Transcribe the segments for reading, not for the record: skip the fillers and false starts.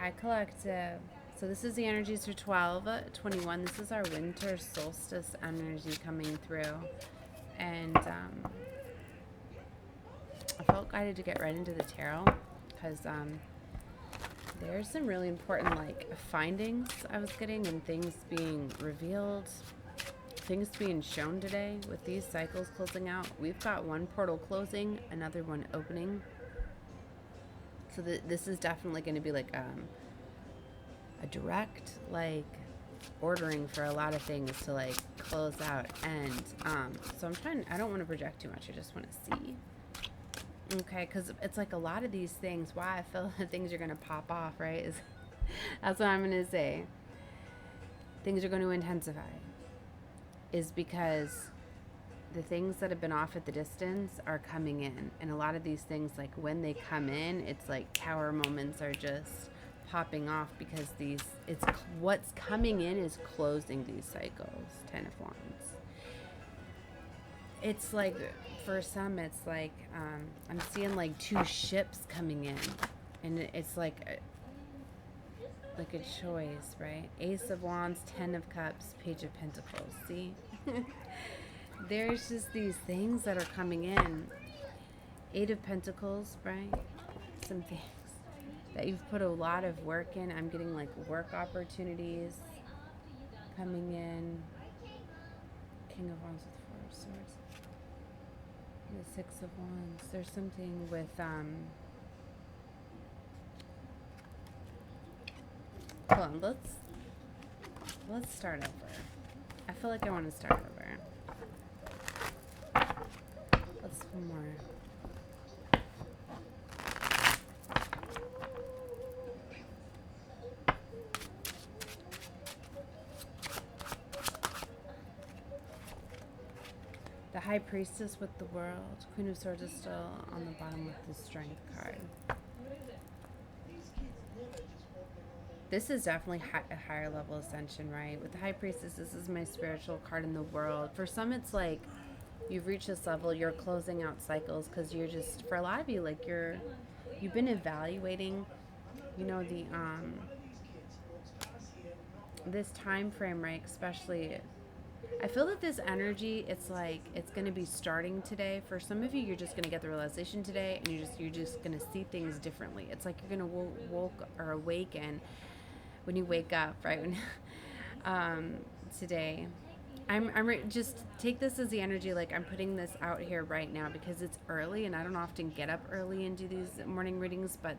Hi, collective. So this is the energies for 12/21. This is our winter solstice energy coming through. And I felt guided to get right into the tarot because there's some really important findings I was getting and things being revealed, things being shown today with these cycles closing out. We've got one portal closing, another one opening. So this is definitely going to be like a direct ordering for a lot of things to close out. And so I don't want to project too much. I just want to see. Okay, because it's like a lot of these things, why I feel that things are going to pop off, right? That's what I'm going to say. Things are going to intensify. Is because the things that have been off at the distance are coming in. And a lot of these things, when they come in, it's like tower moments are just popping off because what's coming in is closing these cycles. 10 of Wands. It's like, for some, it's like, I'm seeing two ships coming in. And it's like a choice, right? Ace of Wands, 10 of Cups, Page of Pentacles. See? There's just these things that are coming in. 8 of Pentacles, right? Some things that you've put a lot of work in. I'm getting work opportunities coming in. King of Wands with 4 of Swords. The 6 of Wands. There's something with hold on, let's start over. I feel like I want to start over. Let's one more. The High Priestess with the World. Queen of Swords is still on the bottom with the Strength card. This is definitely a higher level ascension, right? With the High Priestess, this is my spiritual card in the world. For some, it's like you've reached this level, you're closing out cycles because you're just, for a lot of you, you've been evaluating, this time frame, right? Especially, I feel that this energy, it's going to be starting today. For some of you, you're just going to get the realization today, and you're just going to see things differently. It's like you're going to awaken when you wake up, right? Today, just take this as the energy. I'm putting this out here right now because it's early, and I don't often get up early and do these morning readings. But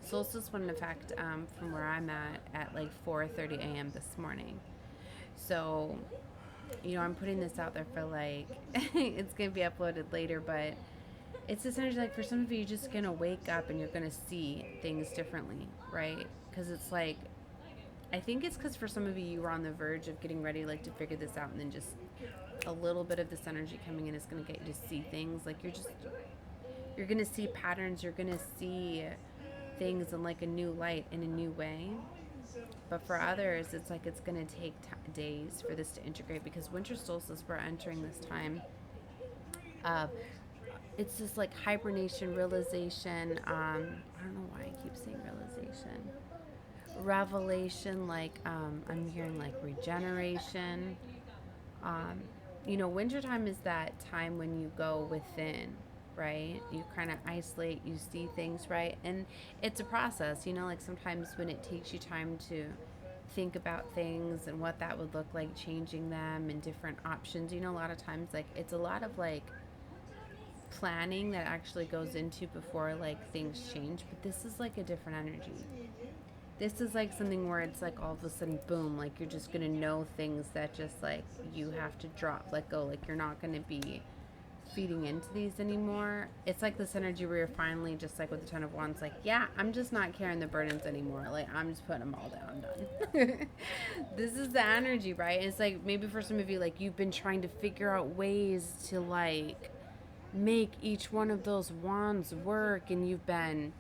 solstice went in effect from where I'm at 4:30 a.m. this morning. So, I'm putting this out there for it's gonna be uploaded later, but it's this energy for some of you, you're just gonna wake up and you're gonna see things differently, right? Because it's I think it's because for some of you, you were on the verge of getting ready to figure this out, and then just a little bit of this energy coming in is gonna get you to see things. You're gonna see patterns, you're gonna see things in a new light, in a new way. But for others, it's it's going to take days for this to integrate, because winter solstice, we're entering this time. It's just hibernation, realization. I don't know why I keep saying realization. Revelation, I'm hearing regeneration. Wintertime is that time when you go within, right? You kind of isolate, you see things, right? And it's a process, sometimes when it takes you time to think about things and what that would look like, changing them and different options, a lot of times it's a lot of planning that actually goes into before things change. But this is a different energy. This is something where it's all of a sudden, boom, you're just gonna know things that just you have to drop, let go, you're not gonna be feeding into these anymore. It's this energy where you're finally just with the 10 of Wands, yeah, I'm just not carrying the burdens anymore. I'm just putting them all down. I'm done. This is the energy, right? It's maybe for some of you, you've been trying to figure out ways to make each one of those wands work, and you've been,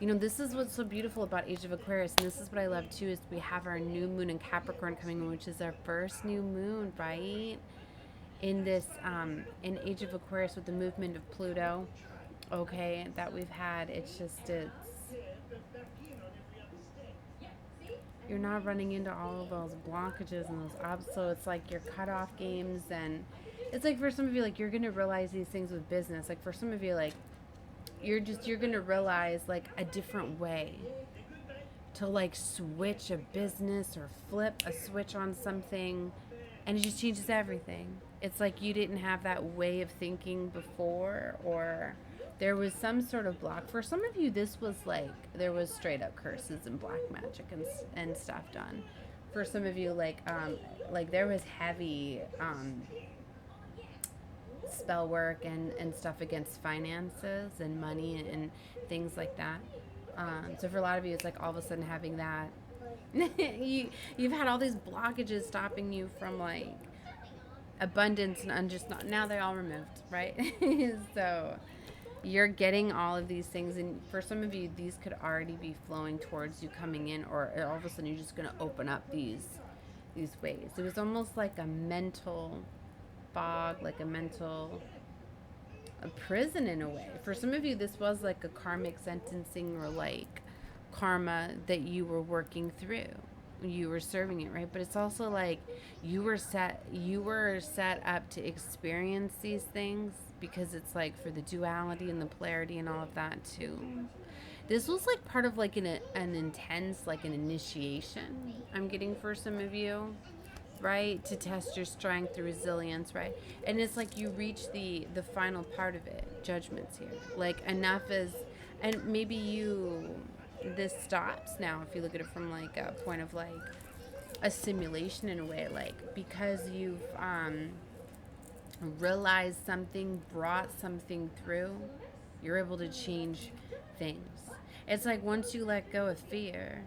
this is what's so beautiful about Age of Aquarius, and this is what I love too, is we have our new moon in Capricorn coming in, which is our first new moon, right? In this, in Age of Aquarius, with the movement of Pluto, okay, that we've had. It's you're not running into all of those blockages and those obstacles. So it's like your cutoff games, and it's like for some of you, like you're gonna realize these things with business. Like for some of you, like you're gonna realize like a different way to like switch a business or flip a switch on something, and it just changes everything. It's like you didn't have that way of thinking before, or there was some sort of block. For some of you, this was like there was straight up curses and black magic and stuff done. For some of you, like there was heavy spell work and stuff against finances and money and things like that. So for a lot of you, it's like all of a sudden having that. You've had all these blockages stopping you from like abundance and just not, now they're all removed, right? So you're getting all of these things, and for some of you, these could already be flowing towards you coming in, or all of a sudden you're just going to open up these ways. It was almost like a mental fog, like a prison in a way. For some of you, this was like a karmic sentencing or like karma that you were working through. You were serving it, right? But it's also like you were set up to experience these things, because it's like for the duality and the polarity and all of that too. This was like part of like an intense, like an initiation I'm getting for some of you, right? To test your strength, your resilience, right? And it's like you reach the final part of it, judgments here. Like enough is, and maybe this stops now if you look at it from like a point of like a simulation in a way, like because you've realized something, brought something through, you're able to change things. It's like once you let go of fear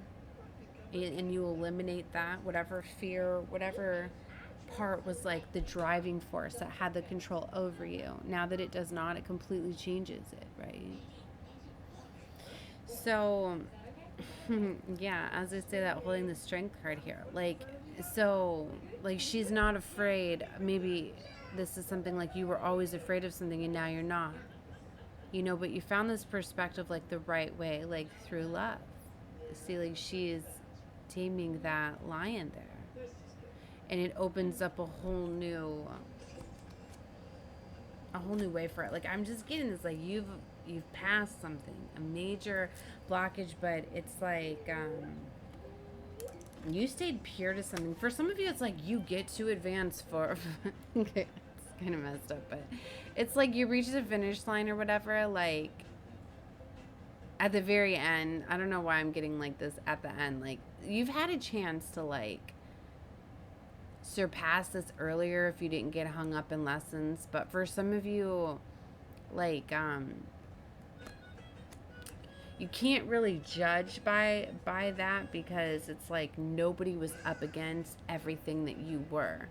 and you eliminate that, whatever fear, whatever part was like the driving force that had the control over you, now that it does not, it completely changes it, right? So yeah, as I say that, holding the strength card here, like, so like she's not afraid. Maybe this is something like you were always afraid of something and now you're not, but you found this perspective like the right way, like through love. See, like she is taming that lion there, and it opens up a whole new way for it. Like I'm just getting this, like you've passed something, a major blockage, but it's like you stayed pure to something. For some of you, it's like you get to advance for okay, it's kind of messed up, but it's like you reach the finish line or whatever, like at the very end. I don't know why I'm getting like this at the end. Like you've had a chance to like surpass this earlier if you didn't get hung up in lessons, but for some of you, like you can't really judge by that, because it's like nobody was up against everything that you were.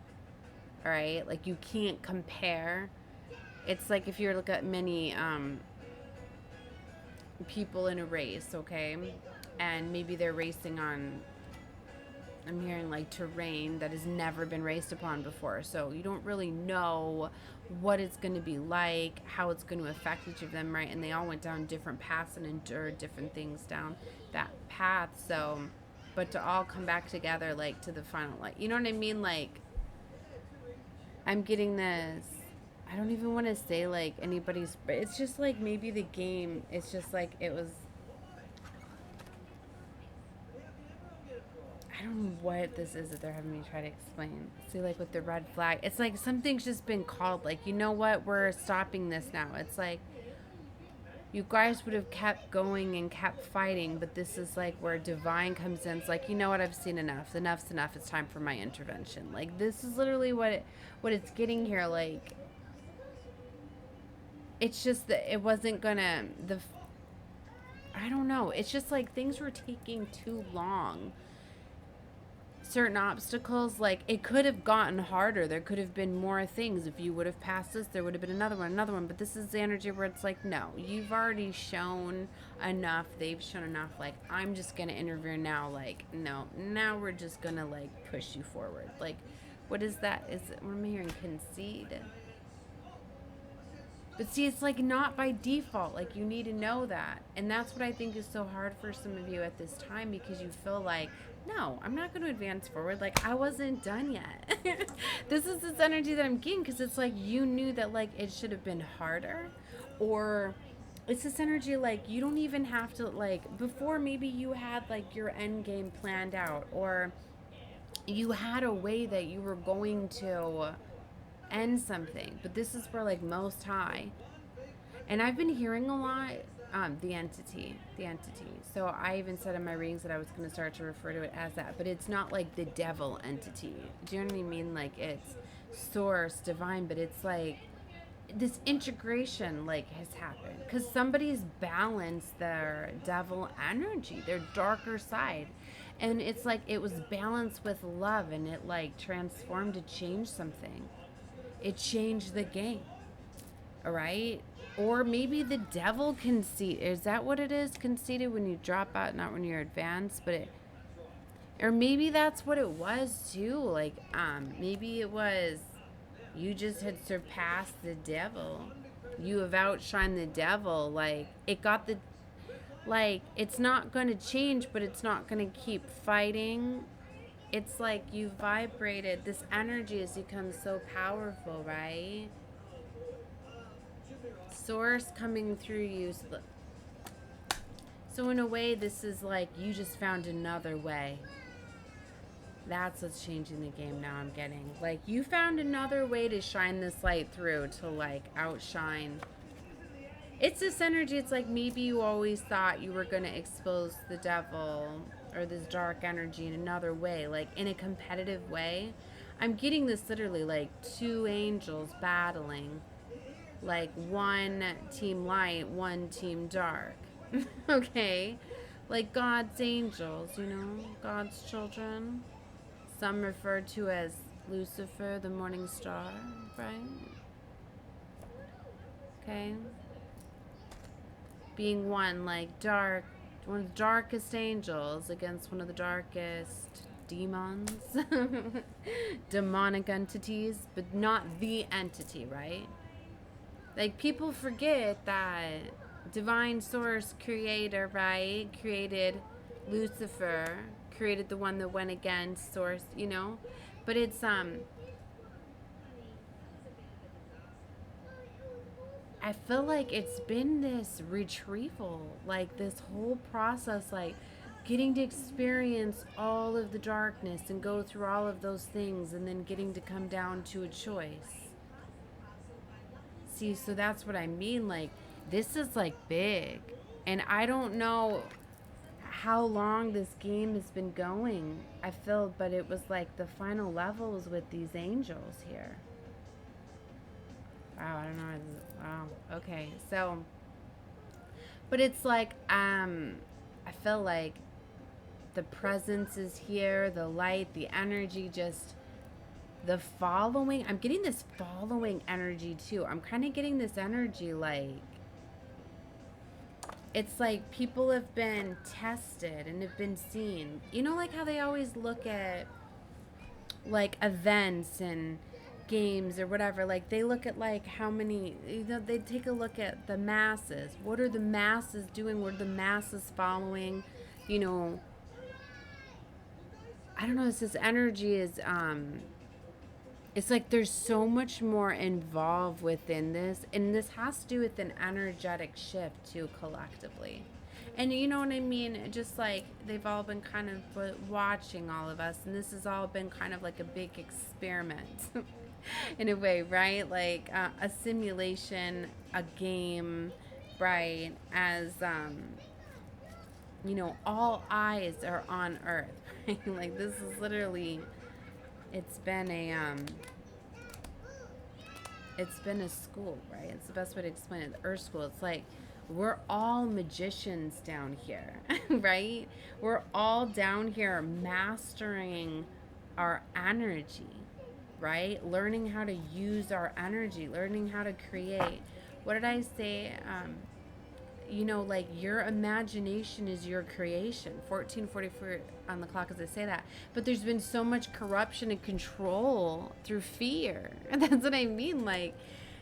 All right, like you can't compare. It's like if you look at many people in a race, okay, and maybe they're racing on, I'm hearing like terrain that has never been raced upon before, so you don't really know what it's going to be like, how it's going to affect each of them, right? And they all went down different paths and endured different things down that path. So, but to all come back together, like to the final, like, you know what I mean? Like, I'm getting this, I don't even want to say like anybody's, but it's just like maybe the game, it's just like it was, I don't know what this is that they're having me try to explain. See, like with the red flag, it's like something's just been called, like, you know what, we're stopping this now. It's like you guys would have kept going and kept fighting, but this is like where divine comes in. It's like, you know what, I've seen enough. Enough's enough. It's time for my intervention. Like this is literally what it's getting here. Like it's just that it wasn't gonna, I don't know. It's just like things were taking too long. Certain obstacles, like it could have gotten harder. There could have been more things. If you would have passed this, there would have been another one. But this is the energy where it's like, no, you've already shown enough. They've shown enough. Like, I'm just going to interfere now. Like, no, now we're just going to like push you forward. Like, what is that? What am I hearing? Concede. But see, it's like not by default. Like you need to know that. And that's what I think is so hard for some of you at this time, because you feel like, no, I'm not going to advance forward. Like I wasn't done yet. This is this energy that I'm getting, because it's like you knew that like it should have been harder, or it's this energy like you don't even have to, like before maybe you had like your end game planned out, or you had a way that you were going to end something, but this is for like most high. And I've been hearing a lot, the entity. So I even said in my readings that I was going to start to refer to it as that, but it's not like the devil entity. Do you know what I mean? Like it's source, divine, but it's like this integration like has happened because somebody's balanced their devil energy, their darker side, and it's like it was balanced with love, and it like transformed to change something. It changed the game. All right. Or maybe the devil conceit. Is that what it is? Conceited when you drop out, not when you're advanced, but it, or maybe that's what it was too. Like, maybe it was you just had surpassed the devil. You have outshined the devil. Like it got the, like it's not going to change, but it's not going to keep fighting. It's like you vibrated. This energy has become so powerful, right? Source coming through you. So in a way, this is like you just found another way. That's what's changing the game now, I'm getting. Like you found another way to shine this light through, to like outshine. It's this energy. It's like maybe you always thought you were going to expose the devil or this dark energy in another way, like in a competitive way. I'm getting this literally like two angels battling, like one team light, one team dark. Okay, like God's angels, you know, God's children. Some referred to as Lucifer, the morning star, right? Okay, being one like dark, one of the darkest angels against one of the darkest demons, demonic entities, but not the entity, right? Like people forget that divine source creator, right, created Lucifer, created the one that went against source, you know, but it's I feel like it's been this retrieval, like this whole process, like getting to experience all of the darkness and go through all of those things, and then getting to come down to a choice. See, so that's what I mean. Like, this is like big. And I don't know how long this game has been going, I feel, but it was like the final levels with these angels here. Wow, I don't know. Wow. Okay. So, but it's like, I feel like the presence is here, the light, the energy, just the following. I'm getting this following energy too. I'm kind of getting this energy like, it's like people have been tested and have been seen. You know, like how they always look at like events and games or whatever, like they look at like how many, you know, they take a look at the masses. What are the masses doing? What are the masses following? You know, I don't know, it's this energy is it's like there's so much more involved within this, and this has to do with an energetic shift too, collectively. And you know what I mean? Just like they've all been kind of watching all of us, and this has all been kind of like a big experiment in a way, right? Like a simulation, a game, right? As, you know, all eyes are on Earth, right? Like this is literally, it's been a school, right? It's the best way to explain it. The Earth School. It's like we're all magicians down here, right? We're all down here mastering our energy, right? Learning how to use our energy, learning how to create. What did I say? You know, like your imagination is your creation. 1444 on the clock as I say that. But there's been so much corruption and control through fear. And that's what I mean. Like,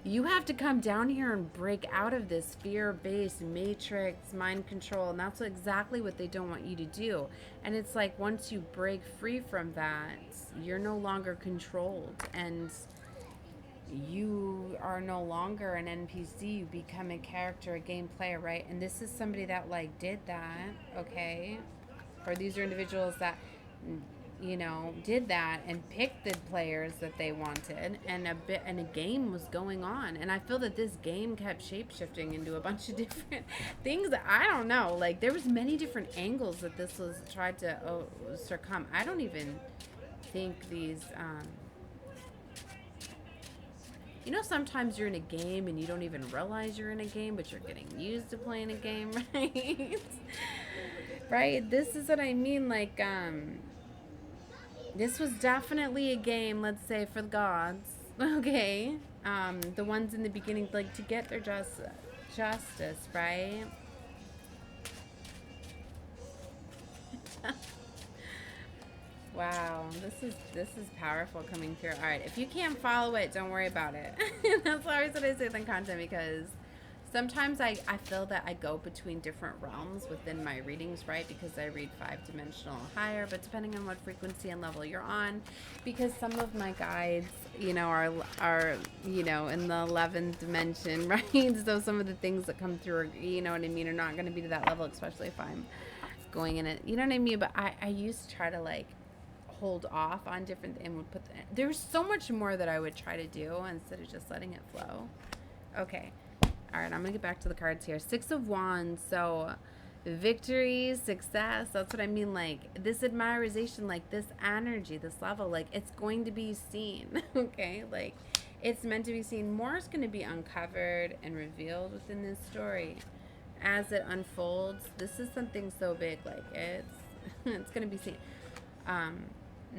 You have to come down here and break out of this fear-based matrix mind control, and that's exactly what they don't want you to do. And it's like once you break free from that, you're no longer controlled, and you are no longer an NPC. You become a character, a game player, right? And this is somebody that like did that, okay? Or these are individuals that, you know, did that and picked the players that they wanted, and a game was going on. And I feel that this game kept shape-shifting into a bunch of different things that I don't know. Like there was many different angles that this was tried to succumb. I don't even think these you know, sometimes you're in a game and you don't even realize you're in a game, but you're getting used to playing a game, right? Right? This is what I mean. Like, this was definitely a game, let's say, for the gods, okay? The ones in the beginning, like, to get their justice, right? Wow, this is powerful coming through. All right, if you can't follow it, don't worry about it. That's always what I say in content, because sometimes I feel that I go between different realms within my readings, right? Because I read 5-dimensional higher, but depending on what frequency and level you're on, because some of my guides, you know, are you know, in the 11th dimension, right? So some of the things that come through, you know what I mean, are not going to be to that level, especially if I'm going in it, you know what I mean? But I used to try to like hold off on different and would there's so much more that I would try to do instead of just letting it flow. Okay, all right, I'm gonna get back to the cards here. 6 of Wands. So victory, success, that's what I mean. Like this admiration, like this energy, this level, like it's going to be seen. Okay, like it's meant to be seen. More is going to be uncovered and revealed within this story as it unfolds. This is something so big, like it's going to be seen.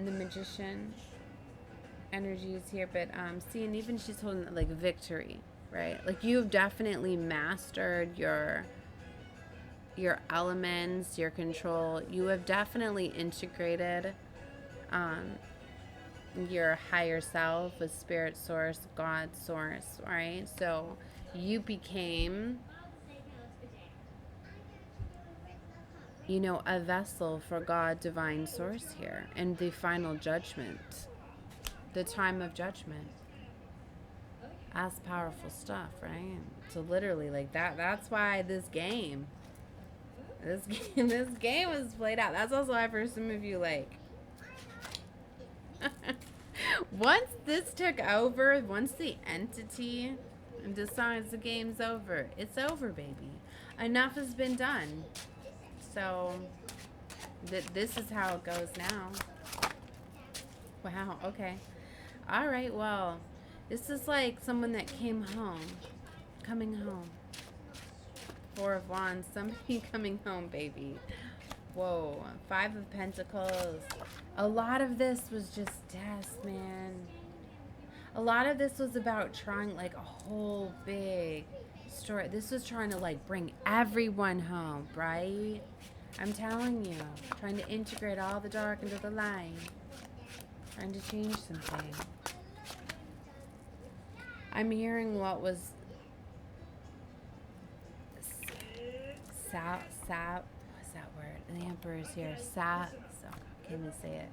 The Magician energy is here, but see, and even she's holding like victory, right? Like you've definitely mastered your elements, your control. You have definitely integrated your higher self with spirit source, God source, right? So you became, you know, a vessel for God, divine source here, and the final judgment, the time of judgment. That's powerful stuff, right? So literally, like that's why this game was played out. That's also why for some of you, like, once this took over, once the entity decides the game's over, it's over, baby. Enough has been done. So this is how it goes now. Wow, okay. All right, well, this is like someone that came home, coming home. 4 of Wands, somebody coming home, baby. Whoa, 5 of Pentacles. A lot of this was just death, man. A lot of this was about trying like a whole big story. This was trying to like bring everyone home, right? I'm telling you, trying to integrate all the dark into the light, trying to change something. I'm hearing what was what's that word? The Emperor's here. So can't even say it.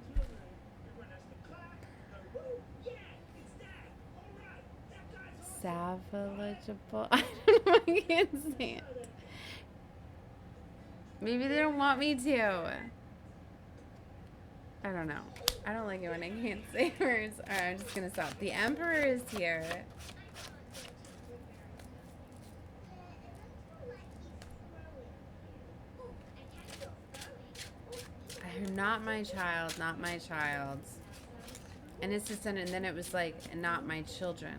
Salvageable. I don't know. I can't say it. Maybe they don't want me to. I don't know. I don't like it when I can't say words. Alright, I'm just gonna stop. The Emperor is here. Not my child, not my child. And it's just, and then it was like, not my children.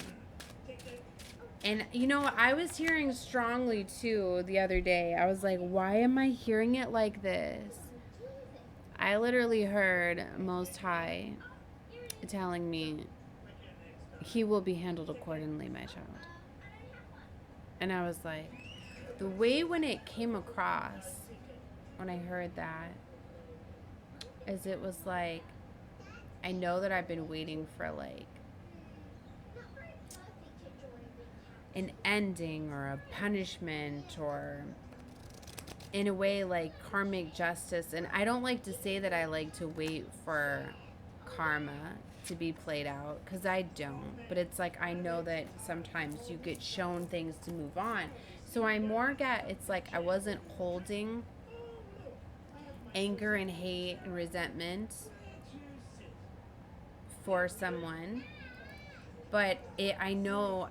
And you know, I was hearing strongly too the other day. I was like, why am I hearing it like this? I literally heard Most High telling me, he will be handled accordingly, my child. And I was like, the way when it came across, when I heard that, is it was like, I know that I've been waiting for like an ending or a punishment, or in a way like karmic justice. And I don't like to say that I like to wait for karma to be played out, because I don't. But it's like I know that sometimes you get shown things to move on. So I more get, it's like I wasn't holding anger and hate and resentment for someone, but I know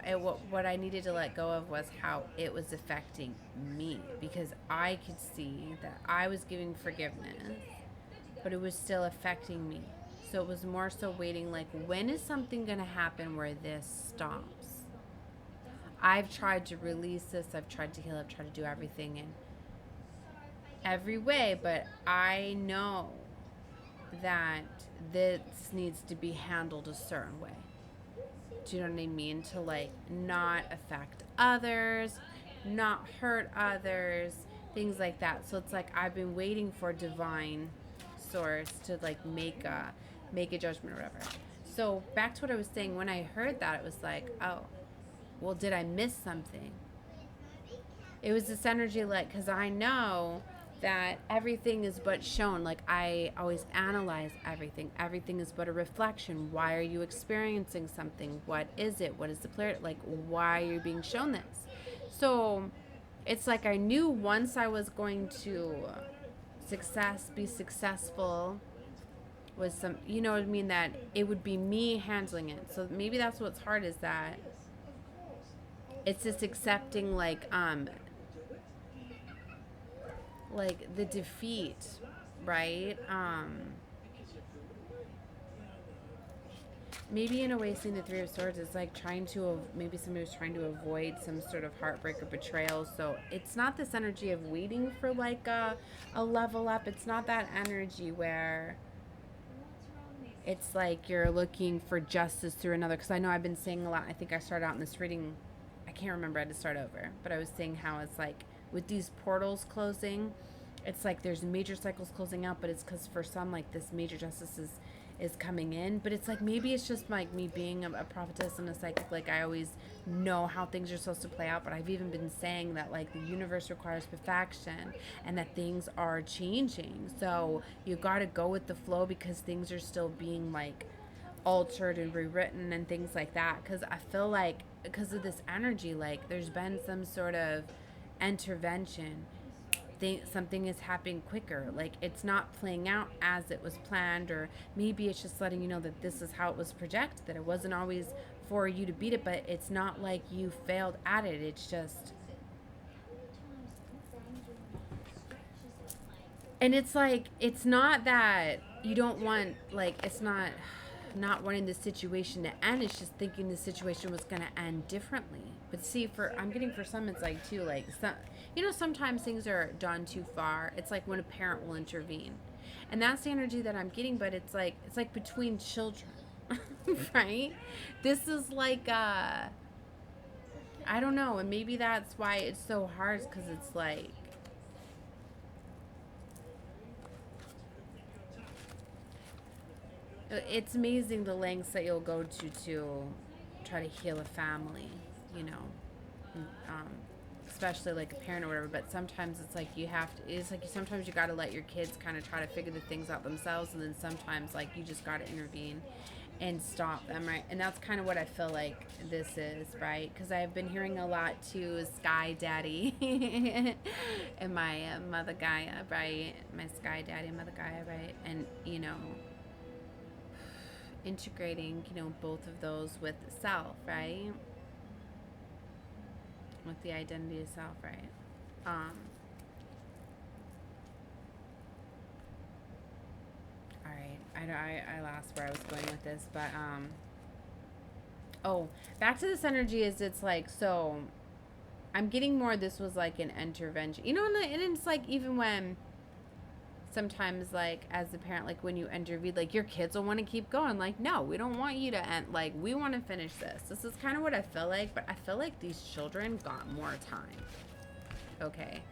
what I needed to let go of was how it was affecting me, because I could see that I was giving forgiveness, but it was still affecting me. So it was more so waiting, like, when is something going to happen where this stops? I've tried to release this, I've tried to heal, I've tried to do everything in every way, but I know that this needs to be handled a certain way. Do you know what I mean? To like not affect others, not hurt others, things like that. So it's like I've been waiting for divine source to like make a judgment or whatever. So back to what I was saying, when I heard that, it was like, oh, well, did I miss something? It was this energy, like, because I know that everything is but shown. Like, I always analyze everything. Everything is but a reflection. Why are you experiencing something? What is it? What is the clarity? Like, why are you being shown this? So it's like I knew once I was going to be successful with some, you know what I mean, that it would be me handling it. So maybe that's what's hard, is that it's just accepting like the defeat, right? Maybe in a way, seeing the Three of Swords is like trying to, maybe somebody was trying to avoid some sort of heartbreak or betrayal. So it's not this energy of waiting for like a level up. It's not that energy where it's like you're looking for justice through another. Because I know I've been saying a lot. I think I started out in this reading, I can't remember, I had to start over. But I was saying how it's like with these portals closing, it's like there's major cycles closing out, but it's because for some, like, this major justice is coming in. But it's like maybe it's just like me being a prophetess and a psychic, like I always know how things are supposed to play out. But I've even been saying that like the universe requires perfection and that things are changing, so you got to go with the flow, because things are still being like altered and rewritten and things like that. Because I feel like because of this energy, like there's been some sort of intervention. Something is happening quicker, like it's not playing out as it was planned, or maybe it's just letting you know that this is how it was projected, that it wasn't always for you to beat it, but it's not like you failed at it. It's just, and it's like, it's not that you don't want, like, it's not wanting the situation to end, it's just thinking the situation was going to end differently. But see, I'm getting for some, it's like too, like, some, you know, sometimes things are done too far. It's like when a parent will intervene, and that's the energy that I'm getting. But it's like between children, right? This is like I don't know, and maybe that's why it's so hard, because it's like, it's amazing the lengths that you'll go to try to heal a family, you know, especially like a parent or whatever. But sometimes it's like sometimes you got to let your kids kind of try to figure the things out themselves, and then sometimes like you just got to intervene and stop them, right? And that's kind of what I feel like this is, right? Because I've been hearing a lot to Sky Daddy and my Mother Gaia, right? My Sky Daddy and Mother Gaia, right? And, you know, integrating, you know, both of those with self, right? With the identity of self, right? All right, I lost where I was going with this, but oh, back to this energy. Is it's like, so I'm getting more, this was like an intervention, you know, and it's like, even when sometimes, like, as a parent, like when you intervene, like your kids will want to keep going, like, no, we don't want you to end, like, we want to finish this is kind of what I feel like. But I feel like these children got more time. Okay,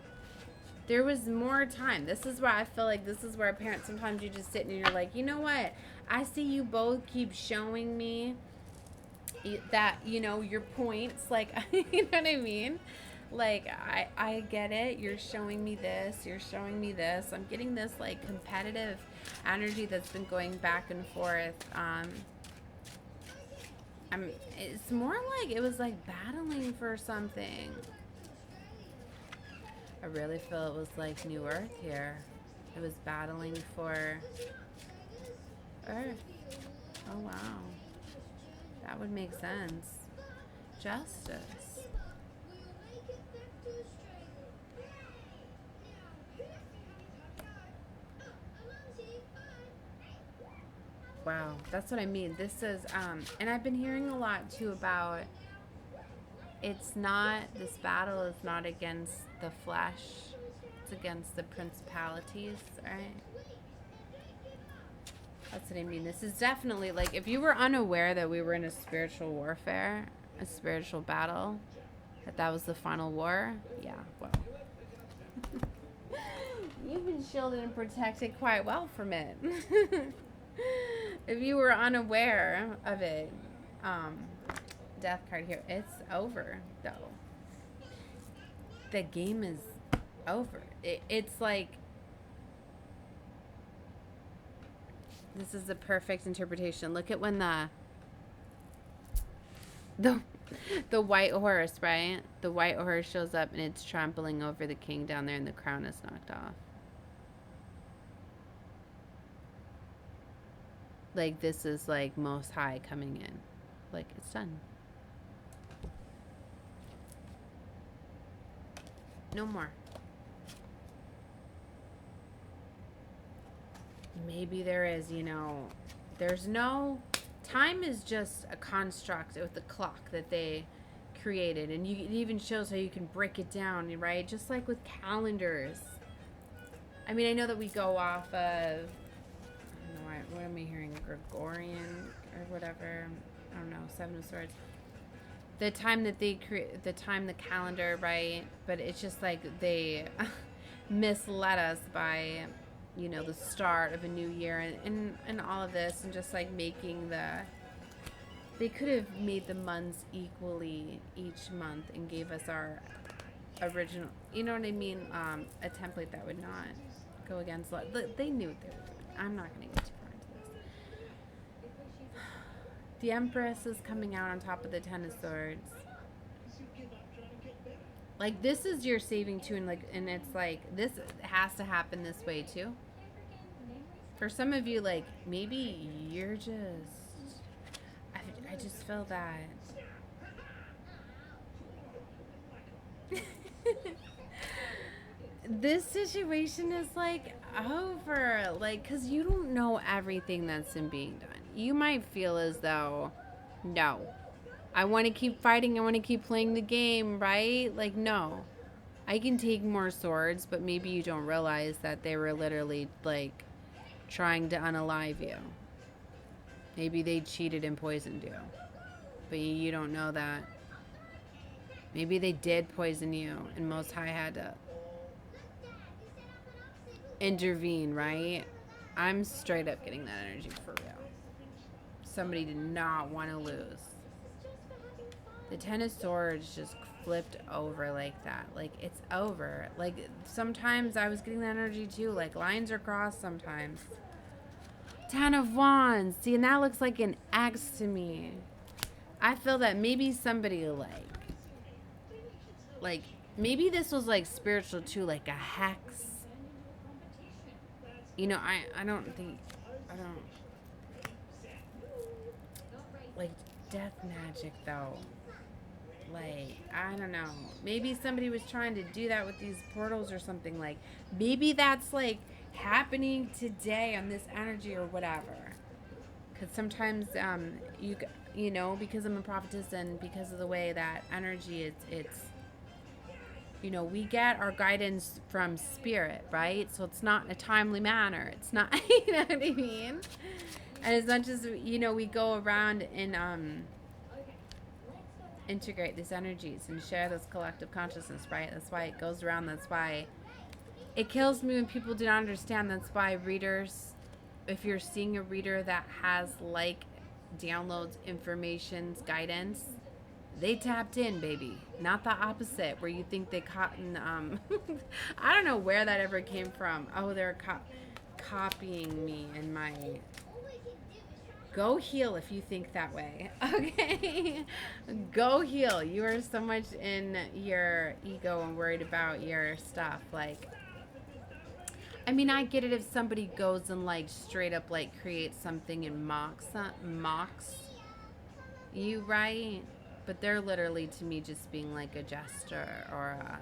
there was more time. This is why I feel like this is where a parent, sometimes you just sit and you're like, you know what, I see you both keep showing me that, you know, your points, like, you know what I mean? Like, I get it. You're showing me this. You're showing me this. I'm getting this, like, competitive energy that's been going back and forth. It's more like it was like battling for something. I really feel it was like New Earth here. It was battling for Earth. Oh, wow. That would make sense. Justice. Wow, that's what I mean. This is, and I've been hearing a lot too about it's not, this battle is not against the flesh, it's against the principalities, right? That's what I mean. This is definitely, like, if you were unaware that we were in a spiritual warfare, a spiritual battle, that was the final war, yeah, well. You've been shielded and protected quite well from it. If you were unaware of it, death card here, it's over, though. The game is over. It's like, this is the perfect interpretation. Look at when the white horse, right? The white horse shows up and it's trampling over the king down there and the crown is knocked off. Like, this is like Most High coming in. Like, it's done. No more. Maybe there is, you know, there's no, time is just a construct with the clock that they created. And it even shows how you can break it down, right? Just like with calendars. I mean, I know that we go off of, what am I hearing? Gregorian or whatever. I don't know. Seven of Swords. The time that they create, the calendar, right? But it's just like they misled us by, you know, the start of a new year and all of this, and just like making they could have made the months equally each month and gave us our original, you know what I mean? A template that would not go against, they knew what they were doing. I'm not going to get too far into this. The Empress is coming out on top of the Ten of Swords. Like, this is your saving too, and it's like, this has to happen this way too. For some of you, like, maybe you're just, I just feel that. This situation is like over, like, because you don't know everything that's being done. You might feel as though, no, I want to keep fighting, I want to keep playing the game, right? Like, no, I can take more swords, but maybe you don't realize that they were literally, like, trying to unalive you. Maybe they cheated and poisoned you, but you don't know that. Maybe they did poison you, and Most High had to intervene, right? I'm straight up getting that energy for real. Somebody did not want to lose. The Ten of Swords just flipped over like that. Like, it's over. Like, sometimes I was getting that energy too. Like, lines are crossed sometimes. Ten of Wands. See, and that looks like an X to me. I feel that maybe somebody, like, maybe this was, like, spiritual too, like a hex. You know, I don't, like, death magic, though. Like, I don't know. Maybe somebody was trying to do that with these portals or something. Like, maybe that's, like, happening today on this energy or whatever. Because sometimes, you know, because I'm a prophetess and because of the way that energy, it's you know, we get our guidance from spirit, right? So it's not in a timely manner. It's not, you know what I mean? And as much as, you know, we go around and integrate these energies and share this collective consciousness, right? That's why it goes around. That's why it kills me when people do not understand. That's why readers, if you're seeing a reader that has like downloads, informations, guidance. They tapped in, baby. Not the opposite, where you think they caught in, I don't know where that ever came from. Oh, they're copying me and my... Go heal if you think that way. Okay? Go heal. You are so much in your ego and worried about your stuff. Like, I mean, I get it if somebody goes and, like, straight up, like, creates something and mocks you, right? But they're literally, to me, just being, like, a jester or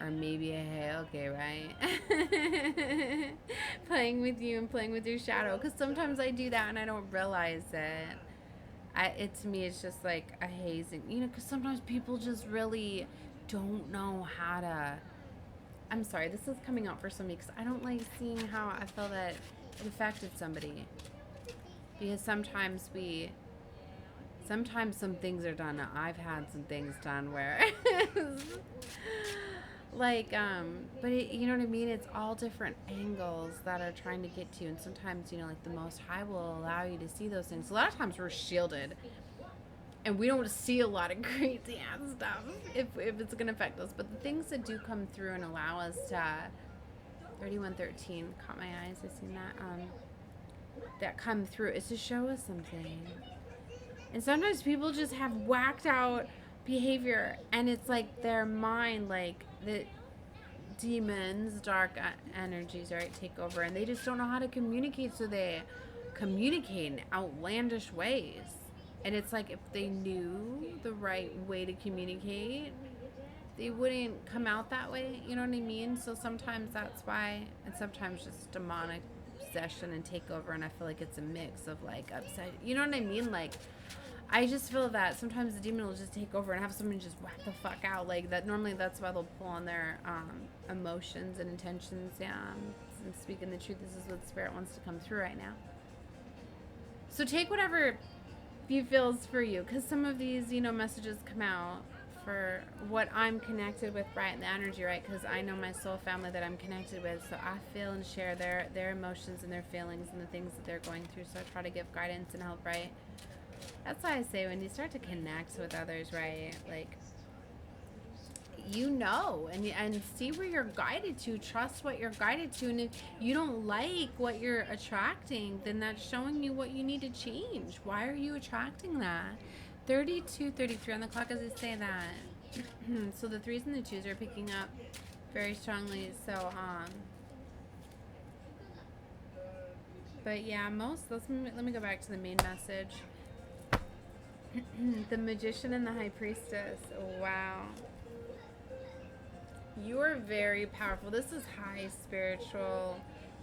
maybe a hey, okay, right? Playing with you and playing with your shadow. Because sometimes I do that and I don't realize it. To me, it's just like a hazing. You know, because sometimes people just really don't know how to... I'm sorry, this is coming out for somebody because I don't like seeing how I feel that it affected somebody. Because sometimes some things are done. I've had some things done where... like, but you know what I mean? It's all different angles that are trying to get to you. And sometimes, you know, like the Most High will allow you to see those things. A lot of times we're shielded. And we don't see a lot of crazy ass stuff if it's going to affect us. But the things that do come through and allow us to... 3113 caught my eyes. I've seen that. That come through is to show us something. And sometimes people just have whacked out behavior. And it's like their mind, like the demons, dark energies, right, take over. And they just don't know how to communicate. So they communicate in outlandish ways. And it's like if they knew the right way to communicate, they wouldn't come out that way. You know what I mean? So sometimes that's why, and sometimes just demonic possession and takeover. And I feel like it's a mix of like upset. You know what I mean? Like, I just feel that sometimes the demon will just take over and have someone just whack the fuck out. Like that. Normally that's why they'll pull on their emotions and intentions. Yeah. And speaking the truth, this is what Spirit wants to come through right now. So take whatever you feels for you, because some of these, you know, messages come out for what I'm connected with, right, in the energy, right, because I know my soul family that I'm connected with, so I feel and share their emotions and their feelings and the things that they're going through, so I try to give guidance and help, right? That's why I say when you start to connect with others, right, like, you know, and see where you're guided to, trust what you're guided to, and if you don't like what you're attracting, then that's showing you what you need to change. Why are you attracting that? 32, 33 on the clock as I say that. So the 3s and the 2s are picking up very strongly, so, but yeah, let me go back to the main message. The Magician and the High Priestess. Wow. You are very powerful. This is high spiritual,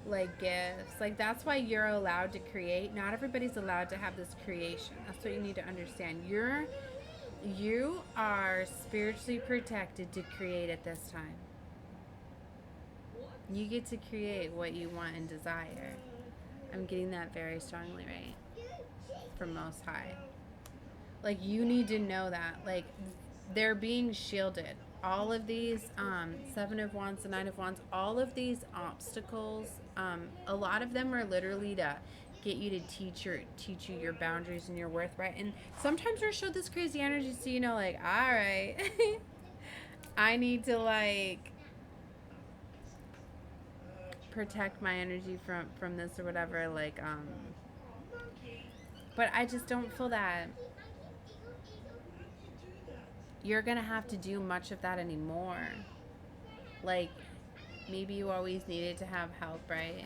like, gifts. Like, that's why you're allowed to create. Not everybody's allowed to have this creation. That's what you need to understand. You are spiritually protected to create at this time. You get to create what you want and desire. I'm getting that very strongly, right? From Most High. Like, you need to know that. Like, they're being shielded. All of these 7 of Wands, the 9 of Wands, all of these obstacles, a lot of them are literally to get you to teach you your boundaries and your worth, right? And sometimes we're showed this crazy energy, so you know, like, all right, I need to, like, protect my energy from this or whatever, like, but I just don't feel that you're gonna have to do much of that anymore. Like, maybe you always needed to have help, right?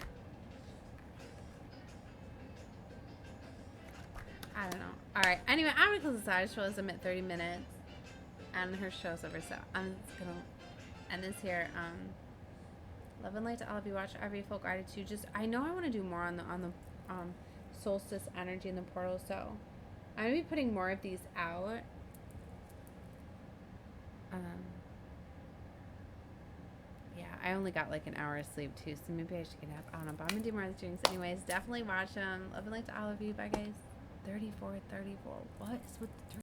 I don't know. Alright, anyway, I'm gonna close this out. I just realized I'm at 30 minutes and her show's over, so I'm just gonna end this here. Love and light to all of you. Watch every full gratitude. Just, I know I want to do more on the solstice energy in the portal, so I'm gonna be putting more of these out. Yeah, I only got like an hour of sleep too, so maybe I should get up. I don't know, but I'm gonna do more of the streams anyways. Definitely watch them. Love and light to all of you. Bye guys. 34. What is with the